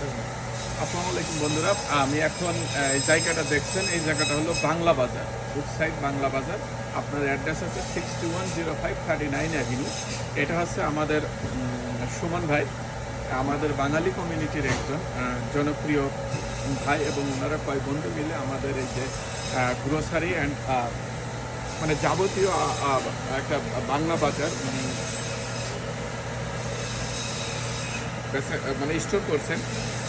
আসসালামু আলাইকুম বন্ধুরা, আমি এখন এই জায়গাটা দেখছেন, এই জায়গাটা হলো বাংলা বাজার, উডসাইড বাংলা বাজার। আপনার অ্যাড্রেস হচ্ছে 6105 39 অ্যাভিনিউ। এটা হচ্ছে আমাদের সুমন ভাই, আমাদের বাঙালি কমিউনিটির একজন জনপ্রিয় ভাই, এবং ওনারা কয়েক বন্ধু মিলে আমাদের এই যে গ্রোসারি অ্যান্ড মানে যাবতীয় একটা বাংলা বাজার মানে স্টোর করছেন।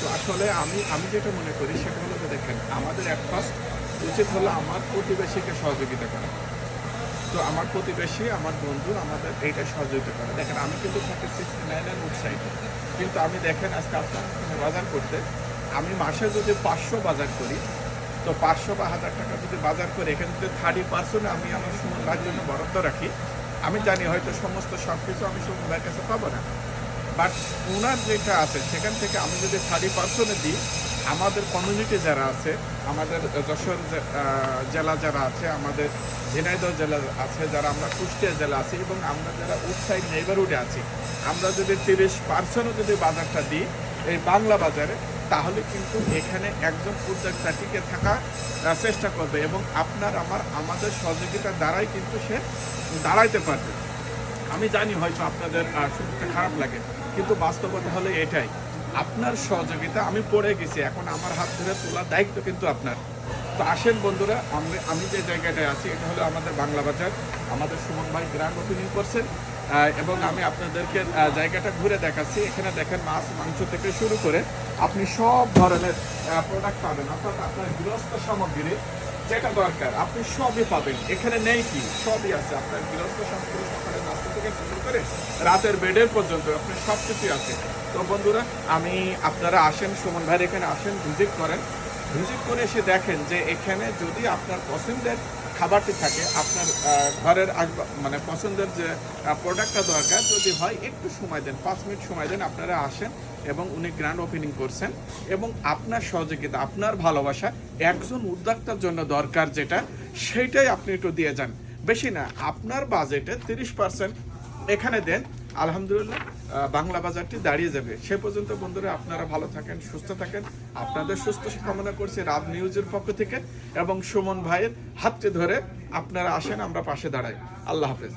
তো আসলে আমি যেটা মনে করি সেটা হলো যে দেখেন, আমাদের এক ফার্স্ট উচিত হলো আমার প্রতিবেশীকে সহযোগিতা করা। তো আমার প্রতিবেশী, আমার বন্ধু আমাদের এইটা সহযোগিতা করা। দেখেন, আমি কিন্তু থাকি 69 উডসাইডে, কিন্তু আমি দেখেন আজকে আপনার বাজার করতে আমি মাসে যদি 500 বাজার করি, তো 500 বা 1000 টাকা যদি বাজার করে এখানে যদি 30% আমি আমার সুমন ভাইয়ের জন্য বরাদ্দ রাখি, আমি জানি হয়তো সমস্ত সব কিছু আমি সুমন ভাইয়ের কাছে পাবো না, বাট ওনার যেটা আছে সেখান থেকে আমি যদি 30% দিই, আমাদের কমিউনিটি যারা আছে, আমাদের যশোর জেলা যারা আছে, আমাদের ঝিনাইদহ জেলা আছে, যারা আমরা কুষ্টিয়া জেলা আছি, এবং আমরা যারা উডসাইড নেইবারহুডে আছি, আমরা যদি 30% যদি বাজারটা দিই এই বাংলা বাজারে, তাহলে কিন্তু এখানে একজন উদ্যোক্তা টিকে থাকা চেষ্টা করবে, এবং আমাদের সহযোগিতার দ্বারাই কিন্তু সে দাঁড়াইতে পারবে। আমি জানি হয়তো আপনাদের শুনতে খারাপ লাগে, কিন্তু বাস্তবতা হলো এটাই। আপনার সহযোগিতা, আমি পড়ে গেছি, এখন আমার হাত ধরে তোলার দায়িত্ব কিন্তু আপনার। তো আসেন বন্ধুরা, আমি যে জায়গাটায় আছি এটা হলো আমাদের বাংলা বাজার। আমাদের সুমন ভাই গ্র্যান্ড ওপেনিং করছেন, এবং আমি আপনাদেরকে জায়গাটা ঘুরে দেখাচ্ছি। এখানে দেখেন, মাছ মাংস থেকে শুরু করে আপনি সব ধরনের প্রোডাক্ট পাবেন, অর্থাৎ আপনার গৃহস্থ সামগ্রী যেটা দরকার আপনি সবই পাবেন। এখানে নেই কি, সবই আছে। আপনার গৃহস্থ সামগ্রী সকালে নাস্তা থেকে শুরু করে রাতের বেডের পর্যন্ত আপনার সব কিছুই আছে। তো বন্ধুরা, আপনারা আসেন, সুমন ভাইয়ের এখানে আসেন, ভিজিট করেন। ভিজিট করে এসে দেখেন যে এখানে যদি আপনার পছন্দের খাবারটি থাকে, আপনার ঘরের মানে পছন্দের যে প্রোডাক্টটা দরকার যদি হয়, একটু সময় দেন, 5 মিনিট সময় দেন, আপনারা আসেন। এবং উনি গ্র্যান্ড ওপেনিং করছেন, এবং আপনার সহযোগিতা, আপনার ভালোবাসা একজন উদ্যোক্তার জন্য দরকার যেটা, সেইটাই আপনি একটু দিয়ে যান। বেশি না, আপনার বাজেটে 30% এখানে দেন, আলহামদুলিল্লাহ বাংলা বাজারটি দাঁড়িয়ে যাবে। সে পর্যন্ত বন্ধুরা, আপনারা ভালো থাকেন, সুস্থ থাকেন। আপনাদের সুস্থ কামনা করছি রাত নিউজের পক্ষ থেকে, এবং সুমন ভাইয়ের হাতটি ধরে আপনারা আসেন, আমরা পাশে দাঁড়াই। আল্লাহ হাফেজ।